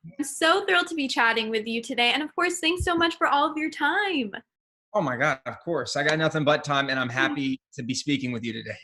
I'm so thrilled to be chatting with you today. And of course, thanks so much for all of your time. Oh my God, of course. I got nothing but time and I'm happy to be speaking with you today.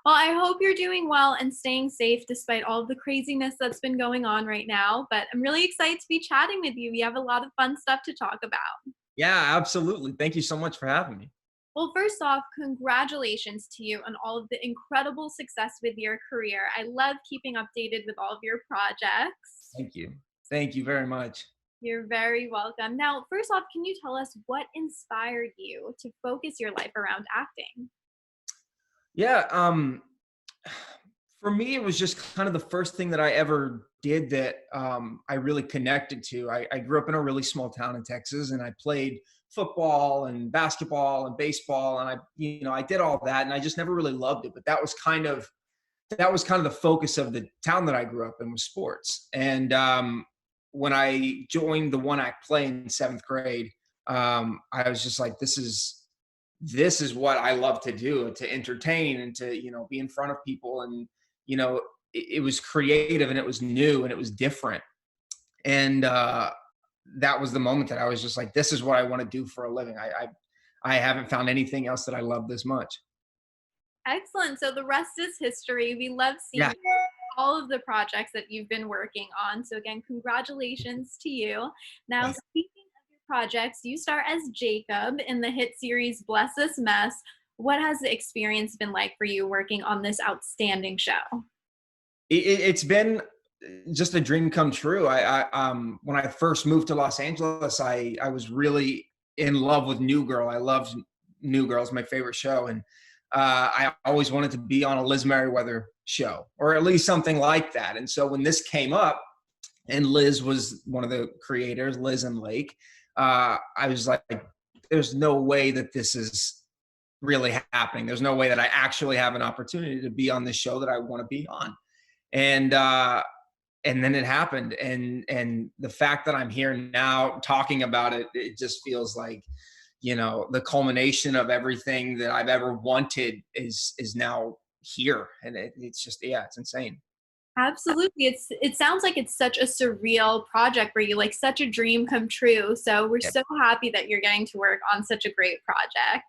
Well, I hope you're doing well and staying safe despite all of the craziness that's been going on right now. But I'm really excited to be chatting with you. We have a lot of fun stuff to talk about. Yeah, absolutely. Thank you so much for having me. Well, first off, congratulations to you on all of the incredible success with your career. I love keeping updated with all of your projects. Thank you. Thank you very much. You're very welcome. Now, first off, can you tell us what inspired you to focus your life around acting? Yeah, for me, it was just kind of the first thing that I ever did that I really connected to. I grew up in a really small town in Texas, and I played football and basketball and baseball, and I did all that, and I just never really loved it. But that was kind of the focus of the town that I grew up in was sports. And when I joined the one act play in seventh grade, I was just like, this is what I love to do, to entertain and to, be in front of people. And, it was creative and it was new and it was different. And that was the moment that I was just like, this is what I want to do for a living. I haven't found anything else that I love this much. Excellent. So the rest is history. We love Yeah. seeing all of the projects that you've been working on. So again, congratulations to you. Now, speaking of your projects, you star as Jacob in the hit series Bless This Mess. What has the experience been like for you working on this outstanding show? It's been just a dream come true. When I first moved to Los Angeles, I was really in love with New Girl. I loved New Girl, it's my favorite show, and I always wanted to be on a Liz Merriweather show, or at least something like that. And so when this came up, and Liz was one of the creators, Liz and Lake, I was like, "There's no way that this is really happening. There's no way that I actually have an opportunity to be on this show that I want to be on." And and then it happened, and the fact that I'm here now talking about it, it just feels like, the culmination of everything that I've ever wanted is now here, and it's just, yeah, it's insane. Absolutely. It sounds like it's such a surreal project for you, like such a dream come true. So we're Yeah, so happy that you're getting to work on such a great project.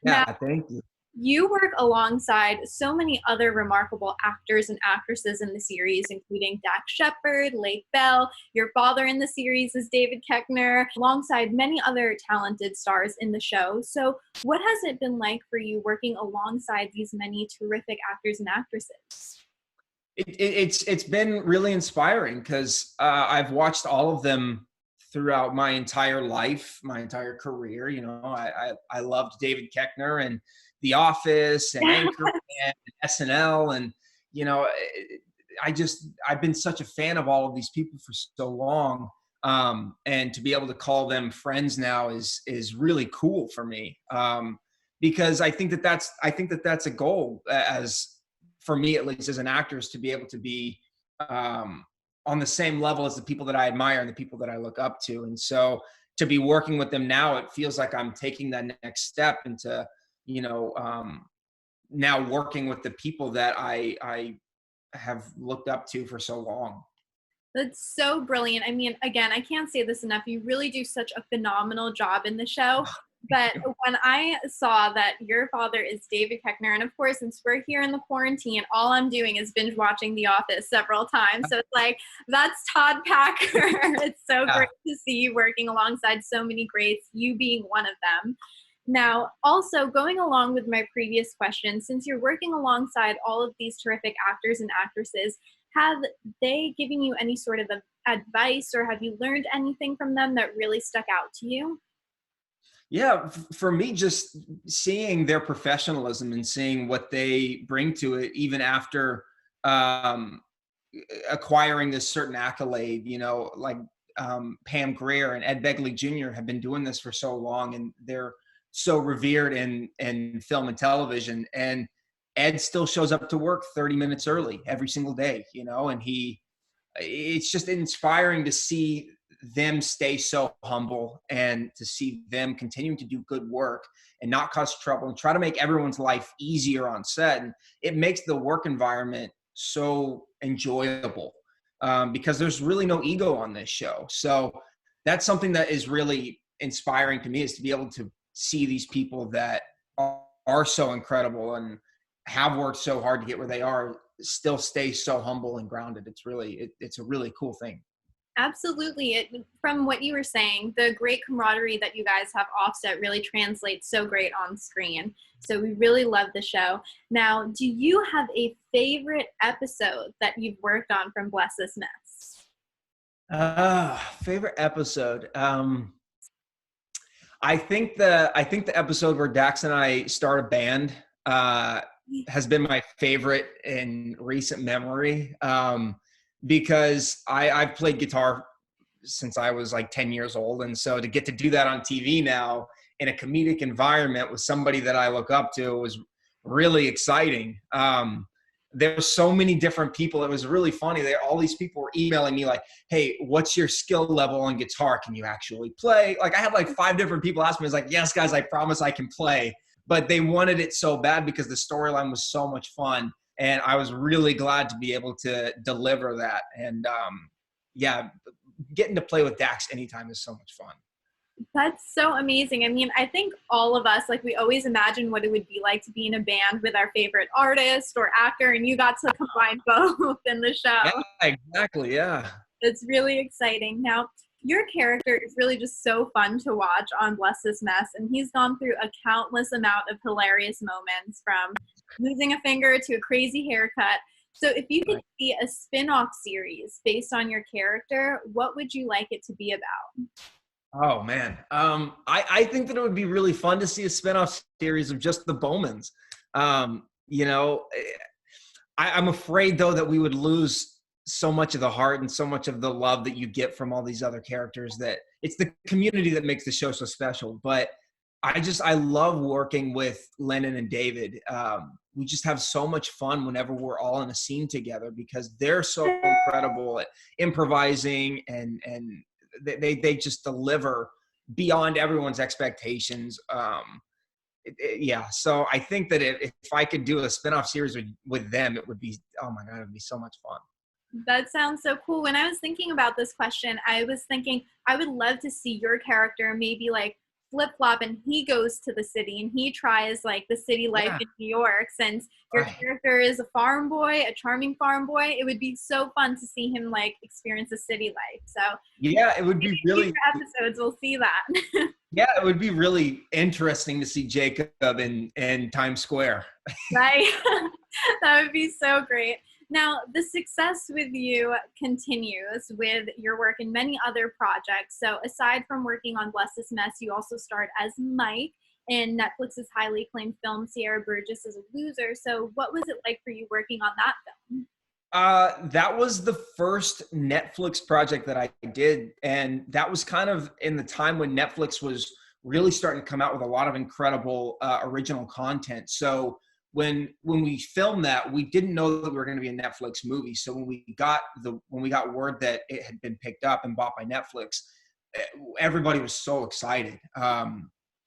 yeah, Now, thank you. you work alongside so many other remarkable actors and actresses in the series, including Dax Shepard, Lake Bell. Your father in the series is David Koechner, alongside many other talented stars in the show. So, what has it been like for you working alongside these many terrific actors and actresses? It's been really inspiring because I've watched all of them throughout my entire life, my entire career. I loved David Koechner and The Office and Anchorman and SNL, and you know, I've been such a fan of all of these people for so long, and to be able to call them friends now is really cool for me, because I think that that's a goal, as for me at least as an actor, is to be able to be um, on the same level as the people that I admire and the people that I look up to. And so to be working with them now, it feels like I'm taking that next step into, you know, um, now working with the people that I have looked up to for so long. That's so brilliant. I mean, again, I can't say this enough. You really do such a phenomenal job in the show. But when I saw that your father is David Koechner, and of course, since we're here in the quarantine, all I'm doing is binge watching The Office several times. So it's like, that's Todd Packer. It's so Yeah. great to see you working alongside so many greats, you being one of them. Now, also going along with my previous question, since you're working alongside all of these terrific actors and actresses, have they given you any sort of advice, or have you learned anything from them that really stuck out to you? Yeah, for me, just seeing their professionalism and seeing what they bring to it, even after um, acquiring this certain accolade, like Pam Grier and Ed Begley Jr. have been doing this for so long, and they're so revered in film and television. And Ed still shows up to work 30 minutes early every single day, and it's just inspiring to see them stay so humble and to see them continuing to do good work and not cause trouble and try to make everyone's life easier on set. And it makes the work environment so enjoyable. because there's really no ego on this show. So that's something that is really inspiring to me, is to be able to see these people that are so incredible and have worked so hard to get where they are, still stay so humble and grounded. It's really, it's a really cool thing. Absolutely. From what you were saying, the great camaraderie that you guys have offset really translates so great on screen. So we really love the show. Now, do you have a favorite episode that you've worked on from Bless This Mess? Favorite episode. I think the episode where Dax and I start a band has been my favorite in recent memory. Because I've played guitar since I was like 10 years old. And so to get to do that on TV now in a comedic environment with somebody that I look up to was really exciting. There were so many different people. It was really funny. All these people were emailing me like, hey, what's your skill level on guitar? Can you actually play? Like I had like 5 different people ask me. I was like, yes, guys, I promise I can play. But they wanted it so bad because the storyline was so much fun. And I was really glad to be able to deliver that. And yeah, getting to play with Dax anytime is so much fun. That's so amazing. I mean, I think all of us, like, we always imagine what it would be like to be in a band with our favorite artist or actor, and you got to combine both in the show. Yeah, exactly. Yeah. It's really exciting. Now, your character is really just so fun to watch on Bless This Mess, and he's gone through a countless amount of hilarious moments, from losing a finger to a crazy haircut. So if you could see a spin-off series based on your character, what would you like it to be about? Oh, man. I think that it would be really fun to see a spin-off series of just the Bowmans. You know, I'm afraid, though, that we would lose so much of the heart and so much of the love that you get from all these other characters, that it's the community that makes the show so special. But I love working with Lennon and David. We just have so much fun whenever we're all in a scene together, because they're so incredible at improvising, and they just deliver beyond everyone's expectations. Yeah. So I think that if I could do a spinoff series with them, it would be, oh my God, it would be so much fun. That sounds so cool. When I was thinking about this question, I was thinking I would love to see your character maybe like flip-flop, and he goes to the city and he tries like the city life in New York, since your character is a farm boy, a charming farm boy. It would be so fun to see him like experience the city life. So yeah, it would be really episodes we'll see that. Yeah, it would be really interesting to see Jacob in Times Square. Right. That would be so great. Now, the success with you continues with your work in many other projects. So aside from working on Bless This Mess, you also starred as Mike in Netflix's highly acclaimed film, Sierra Burgess is a Loser. So what was it like for you working on that film? That was the first Netflix project that I did. And that was kind of in the time when Netflix was really starting to come out with a lot of incredible original content. So when we filmed that, we didn't know that we were going to be a Netflix movie. So when we got word that it had been picked up and bought by Netflix, everybody was so excited,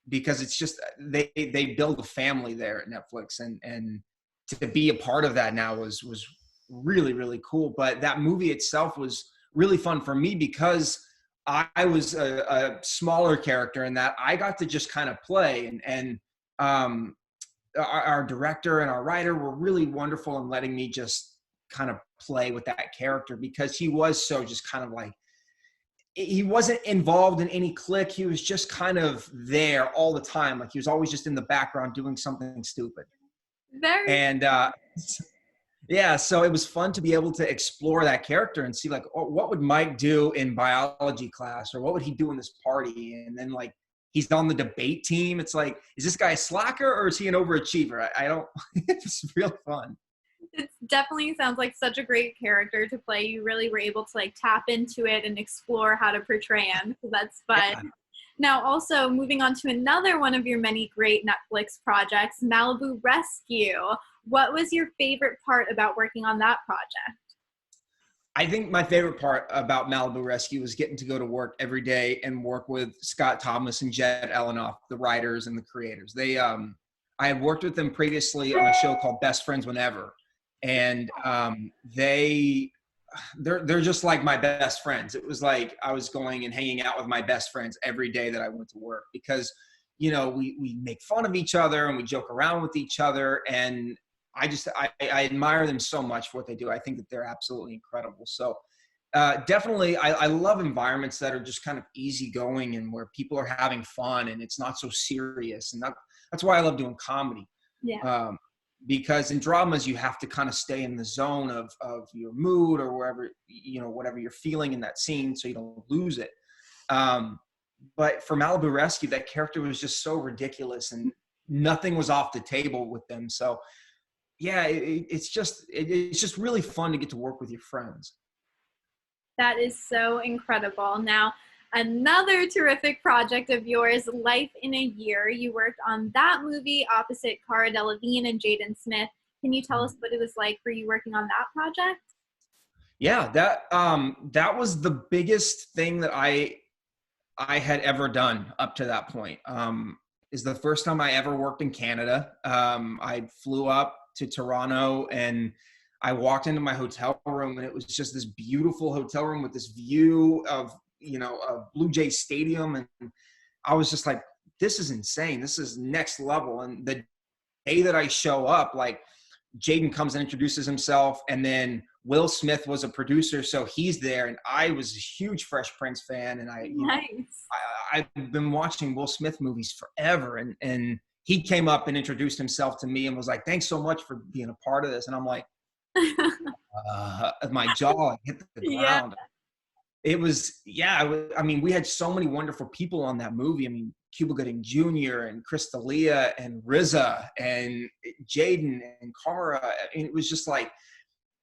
because it's just they build a family there at Netflix, and to be a part of that now was really, really cool. But that movie itself was really fun for me, because I was a smaller character in that I got to just kind of play, and our director and our writer were really wonderful in letting me just kind of play with that character, because he was so just kind of like, he wasn't involved in any clique. He was just kind of there all the time. Like he was always just in the background doing something stupid. Yeah, so it was fun to be able to explore that character and see like, oh, what would Mike do in biology class, or what would he do in this party? And then like, he's on the debate team. It's like, is this guy a slacker or is he an overachiever? I don't, it's real fun. It definitely sounds like such a great character to play. You really were able to like tap into it and explore how to portray him. So that's fun. Yeah. Now, also moving on to another one of your many great Netflix projects, Malibu Rescue. What was your favorite part about working on that project? I think my favorite part about Malibu Rescue was getting to go to work every day and work with Scott Thomas and Jed Elenoff, the writers and the creators. I had worked with them previously on a show called Best Friends Whenever. And they they're just like my best friends. It was like I was going and hanging out with my best friends every day that I went to work, because, you know, we make fun of each other and we joke around with each other. And I admire them so much for what they do. I think that they're absolutely incredible. So definitely, I love environments that are just kind of easygoing and where people are having fun and it's not so serious. And that's why I love doing comedy. Yeah. Because in dramas, you have to kind of stay in the zone of your mood or wherever, you know, whatever you're feeling in that scene, so you don't lose it. But for Malibu Rescue, that character was just so ridiculous and nothing was off the table with them. So yeah, it's just really fun to get to work with your friends. That is so incredible. Now, another terrific project of yours, Life in a Year. You worked on that movie opposite Cara Delevingne and Jaden Smith. Can you tell us what it was like for you working on that project? Yeah, that was the biggest thing that I had ever done up to that point. Is the first time I ever worked in Canada. I flew up to Toronto and I walked into my hotel room, and it was just this beautiful hotel room with this view of, you know, a Blue Jay Stadium. And I was just like, this is insane. This is next level. And the day that I show up, like, Jaden comes and introduces himself, and then Will Smith was a producer, so he's there. And I was a huge Fresh Prince fan, and I've been watching Will Smith movies forever. And he came up and introduced himself to me and was like, thanks so much for being a part of this. And I'm like, my jaw hit the ground. It was, I mean, we had so many wonderful people on that movie. I mean, Cuba Gooding Jr. and Chris D'Elia and RZA and Jaden and Cara. I mean, it was just like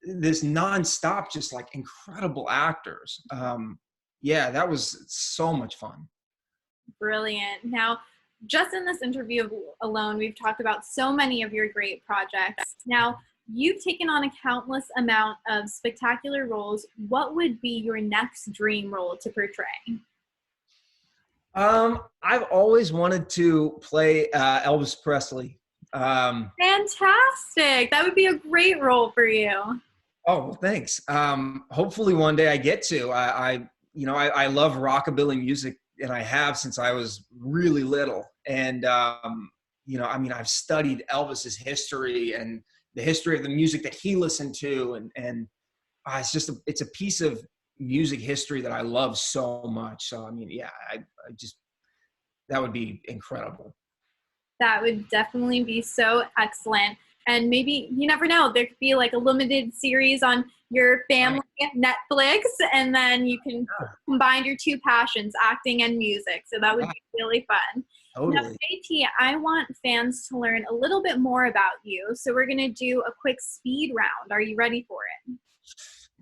this nonstop, just like incredible actors. Yeah, that was so much fun. Brilliant. Now, just in this interview alone, we've talked about so many of your great projects. Now, you've taken on a countless amount of spectacular roles. What would be your next dream role to portray? I've always wanted to play Elvis Presley. Fantastic. That would be a great role for you. Oh, well, thanks. Hopefully one day I get to. I love rockabilly music, and I have since I was really little. And, you know, I mean, I've studied Elvis's history and the history of the music that he listened to. And it's a piece of music history that I love so much. So, I mean, yeah, that would be incredible. That would definitely be so excellent. And maybe, you never know, there could be like a limited series on your family Netflix, and then you can combine your two passions, acting and music. So that would be really fun. Totally. Now, JT, I want fans to learn a little bit more about you. So we're going to do a quick speed round. Are you ready for it?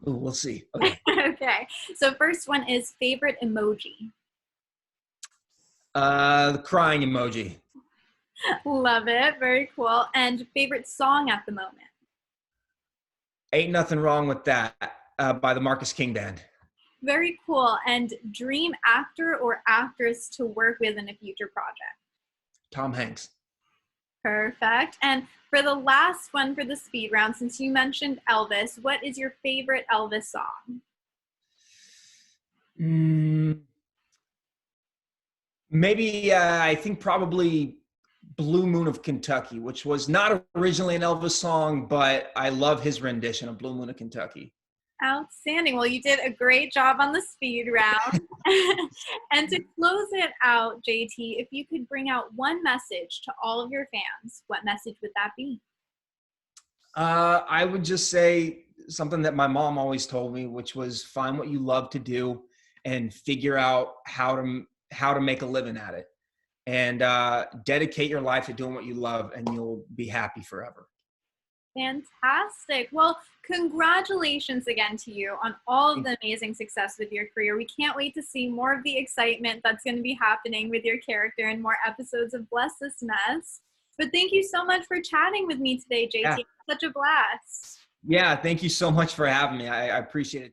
Ooh, we'll see. Okay. Okay. So first one is favorite emoji. The crying emoji. Love it. Very cool. And favorite song at the moment? Ain't Nothing Wrong with That by the Marcus King Band. Very cool. And dream actor or actress to work with in a future project? Tom Hanks. Perfect. And for the last one for the speed round, since you mentioned Elvis, what is your favorite Elvis song? Maybe I think probably Blue Moon of Kentucky, which was not originally an Elvis song, but I love his rendition of Blue Moon of Kentucky. Outstanding. Well, you did a great job on the speed round. And to close it out, JT, if you could bring out one message to all of your fans, what message would that be? I would just say something that my mom always told me, which was find what you love to do and figure out how to make a living at it. And dedicate your life to doing what you love, and you'll be happy forever. Fantastic. Well, congratulations again to you on all of the amazing success with your career. We can't wait to see more of the excitement that's going to be happening with your character and more episodes of Bless This Mess. But thank you so much for chatting with me today, JT. Yeah. Such a blast. Yeah, thank you so much for having me. I appreciate it.